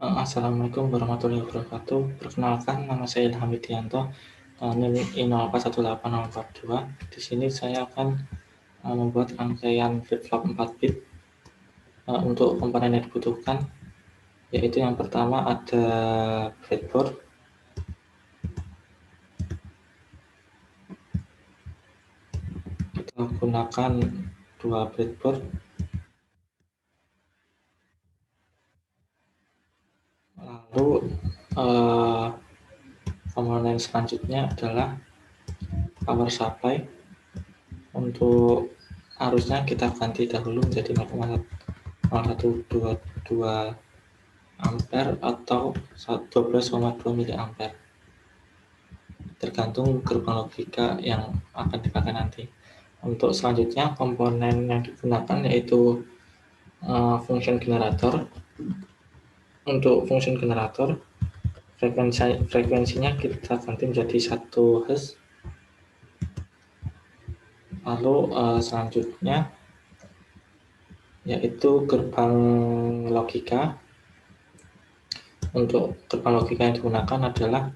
Assalamualaikum warahmatullahi wabarakatuh. Perkenalkan, nama saya Ilham Widianto, NIM I088042. Di sini saya akan membuat rangkaian flip-flop 4 bit untuk komponen yang dibutuhkan, yaitu yang pertama ada breadboard, kita gunakan 2 breadboard, lalu komponen selanjutnya adalah power supply. Untuk arusnya kita ganti dahulu menjadi 0,122 ampere atau 12,2 miliampere, tergantung gerbang logika yang akan dipakai nanti. Untuk selanjutnya komponen yang digunakan yaitu function generator. Untuk function generator frekuensinya kita ganti menjadi 1 Hz. Lalu selanjutnya yaitu gerbang logika. Untuk gerbang logika yang digunakan adalah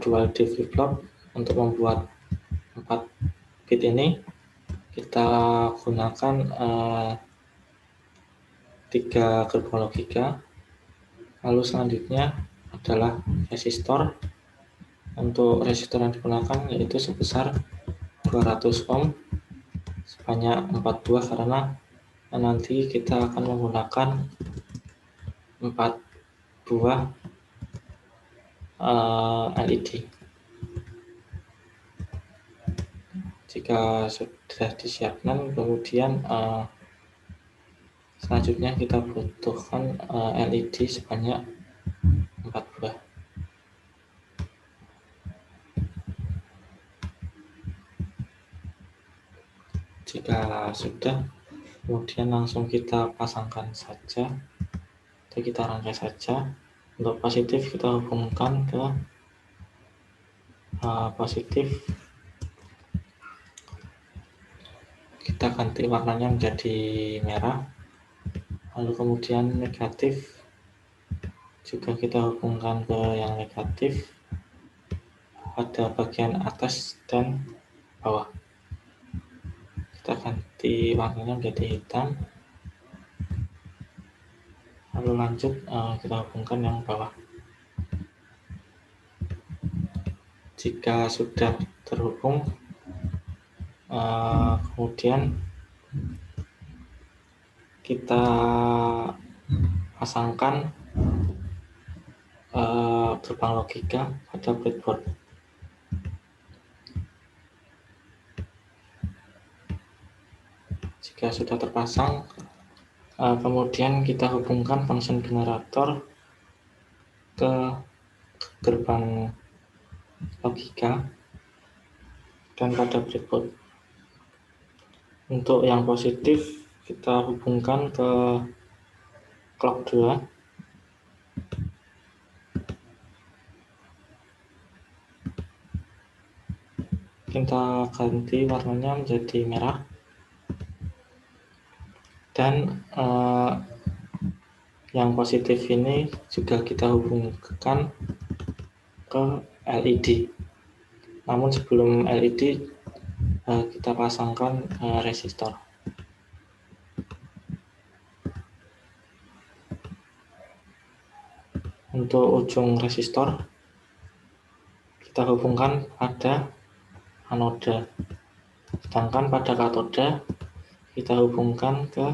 dual D flip-flop. Untuk membuat 4 bit ini kita gunakan 3 gerbang logika. Lalu selanjutnya adalah resistor. Untuk resistor yang digunakan yaitu sebesar 200 ohm sebanyak 4 buah, karena nanti kita akan menggunakan 4 buah LED. Jika sudah disiapkan, kemudian selanjutnya kita butuhkan LED sebanyak 4 buah. Jika sudah, kemudian langsung kita pasangkan saja atau kita rangkai saja. Untuk positif kita hubungkan ke positif, kita ganti warnanya menjadi merah. Lalu kemudian negatif juga kita hubungkan ke yang negatif pada bagian atas dan bawah. Kita ganti warnanya menjadi hitam. Lalu lanjut kita hubungkan yang bawah. Jika sudah terhubung, kemudian kita pasangkan gerbang logika pada breadboard. Jika sudah terpasang, kemudian kita hubungkan function generator ke gerbang logika dan pada breadboard. Untuk yang positif kita hubungkan ke clock 2. Kita ganti warnanya menjadi merah. Dan yang positif ini juga kita hubungkan ke LED. Namun sebelum LED kita pasangkan resistor. Untuk ujung resistor kita hubungkan pada anoda, sedangkan pada katoda kita hubungkan ke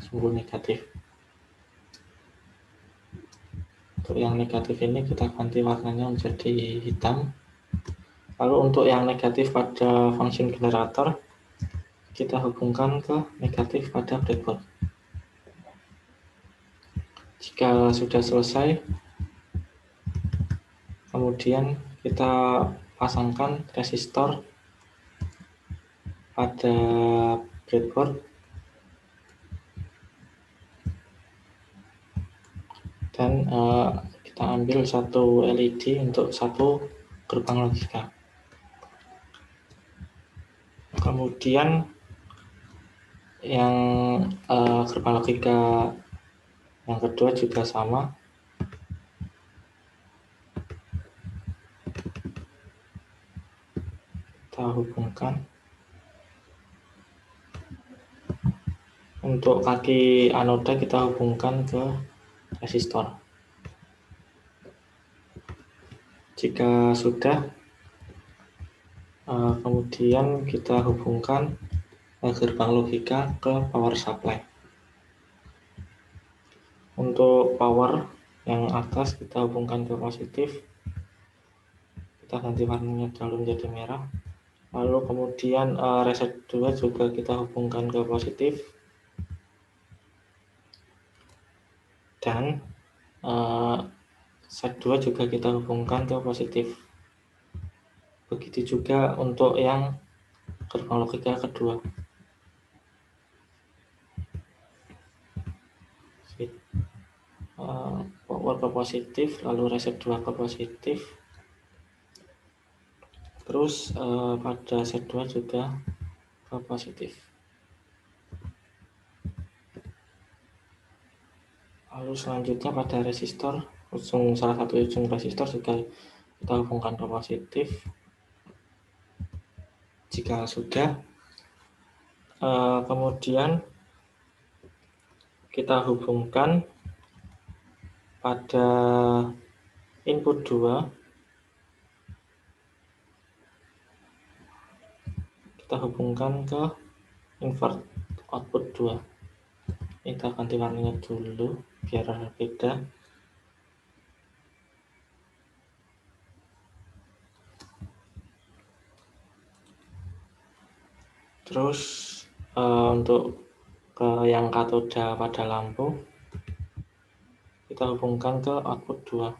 sumbu negatif. Untuk yang negatif ini kita ganti warnanya menjadi hitam. Lalu untuk yang negatif pada function generator kita hubungkan ke negatif pada breadboard. Jika sudah selesai, kemudian kita pasangkan resistor pada breadboard dan kita ambil satu LED untuk satu gerbang logika. Kemudian yang gerbang logika yang kedua juga sama, kita hubungkan. Untuk kaki anoda kita hubungkan ke resistor. Jika sudah, kemudian kita hubungkan gerbang logika ke power supply. Untuk power yang atas kita hubungkan ke positif, kita ganti warnanya dahulu menjadi merah. Lalu kemudian reset 2 juga kita hubungkan ke positif, dan set 2 juga kita hubungkan ke positif. Begitu juga untuk yang gerbang logika kedua. Power ke positif, lalu reset 2 ke positif. Terus pada set 2 juga ke positif. Lalu selanjutnya pada resistor, salah satu ujung resistor juga kita hubungkan ke positif. Jika sudah, kemudian kita hubungkan pada input 2, kita hubungkan ke invert output 2. Kita ganti warnanya dulu biar beda. Terus untuk ke yang katoda pada lampu, kita hubungkan ke output 2.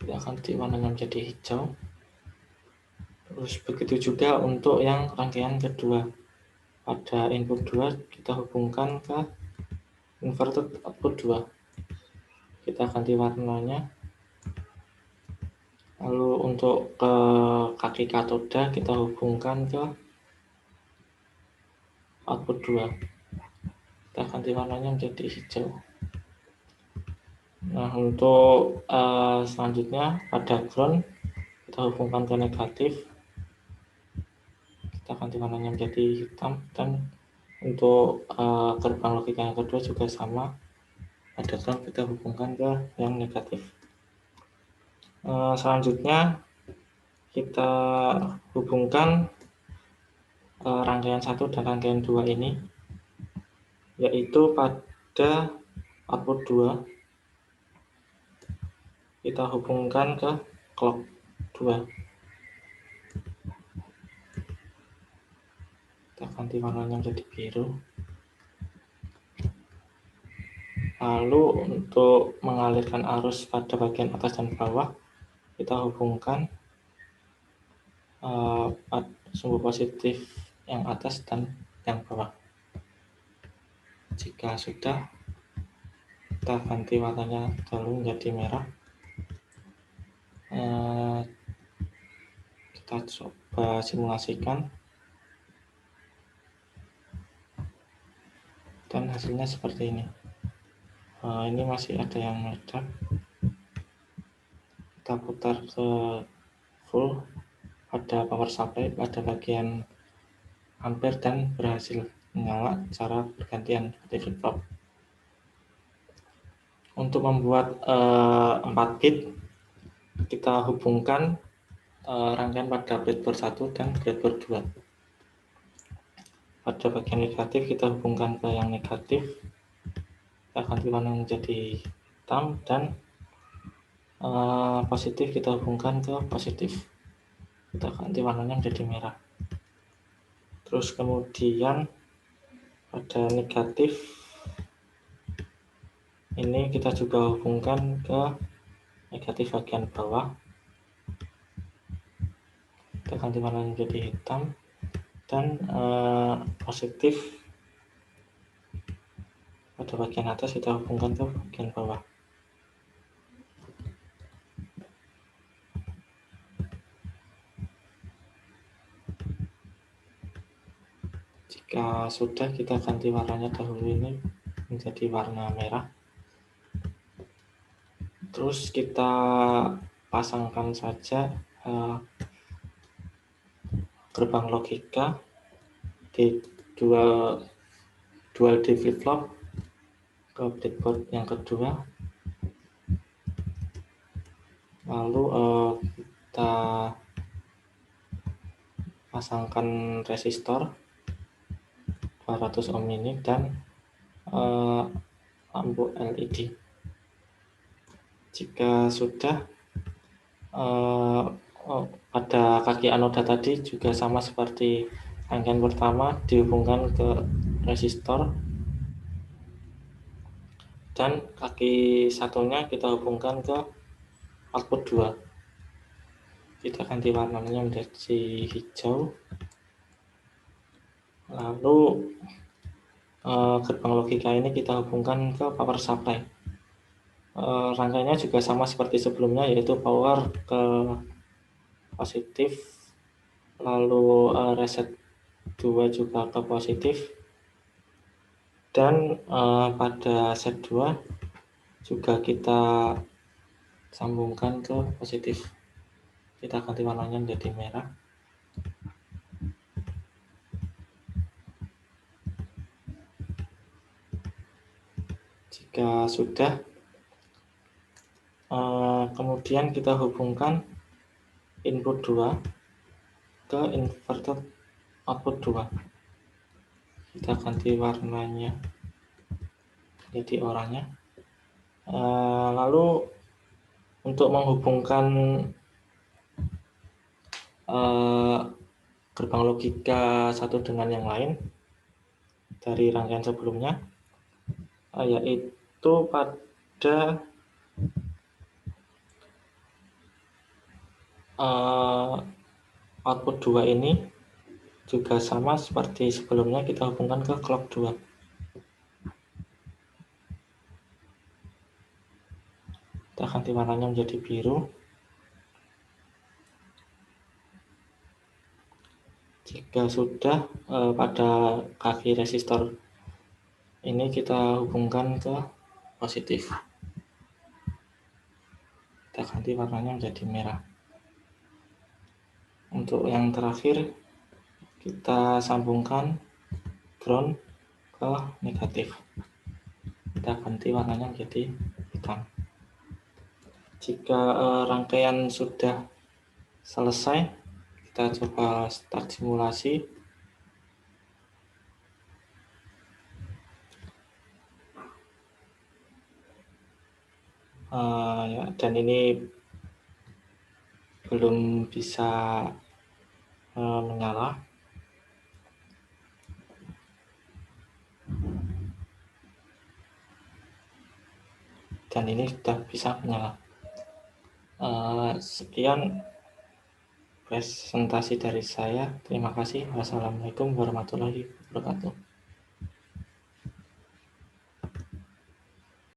Kita ganti warnanya menjadi hijau. Terus begitu juga untuk yang rangkaian kedua. Pada input 2 kita hubungkan ke inverted output 2. Kita ganti warnanya. Lalu untuk ke kaki katoda kita hubungkan ke output 2. Kita ganti warnanya menjadi hijau. Nah, untuk selanjutnya pada ground kita hubungkan ke negatif. Kita ganti warnanya menjadi hitam, dan untuk gerbang logika yang kedua juga sama. Pada ground kita hubungkan ke yang negatif. Selanjutnya kita hubungkan rangkaian 1 dan rangkaian 2 ini, yaitu pada output 2 kita hubungkan ke clock 2. Kita ganti warnanya menjadi biru. Lalu untuk mengalirkan arus pada bagian atas dan bawah, kita hubungkan sumbu positif yang atas dan yang bawah. Jika sudah, kita ganti warnanya dulu menjadi merah. Kita coba simulasikan, dan hasilnya seperti ini. Ini masih ada yang meledak. Kita putar ke full pada power supply pada bagian ampere dan berhasil menyala secara bergantian seperti flip-flop. Untuk membuat 4 bit, kita hubungkan rangkaian pada breadboard 1 dan breadboard 2. Pada bagian negatif kita hubungkan ke yang negatif. Kita ganti warna menjadi hitam, dan positif kita hubungkan ke positif. Kita ganti warnanya menjadi merah. Terus kemudian pada negatif ini kita juga hubungkan ke negatif bagian bawah. Kita ganti warnanya menjadi hitam, dan positif pada bagian atas kita hubungkan ke bagian bawah. Jika sudah, kita ganti warnanya dahulu ini menjadi warna merah. Terus kita pasangkan saja gerbang logika di dual D flip flop ke breadboard yang kedua, lalu kita pasangkan resistor 200 ohm ini dan lampu LED. Jika sudah, pada kaki anoda tadi juga sama seperti rangkaian pertama, dihubungkan ke resistor, dan kaki satunya kita hubungkan ke output 2. Kita ganti warnanya menjadi hijau. Lalu gerbang logika ini kita hubungkan ke power supply. Rangkaiannya juga sama seperti sebelumnya, yaitu power ke positif, lalu reset 2 juga ke positif, dan pada set 2 juga kita sambungkan ke positif. Kita ganti warnanya menjadi merah. Jika sudah, kemudian kita hubungkan input 2 ke inverter output 2. Kita ganti warnanya jadi oranye. Lalu untuk menghubungkan gerbang logika satu dengan yang lain dari rangkaian sebelumnya, yaitu pada output 2 ini juga sama seperti sebelumnya, kita hubungkan ke clock 2. Kita ganti warnanya menjadi biru. Jika sudah, pada kaki resistor ini kita hubungkan ke positif. Kita ganti warnanya menjadi merah. Untuk yang terakhir, kita sambungkan ground ke negatif. Kita ganti warnanya menjadi hitam. Jika rangkaian sudah selesai, kita coba start simulasi. Dan ini belum bisa menyala. Dan ini sudah bisa menyala. Sekian presentasi dari saya. Terima kasih. Wassalamualaikum warahmatullahi wabarakatuh.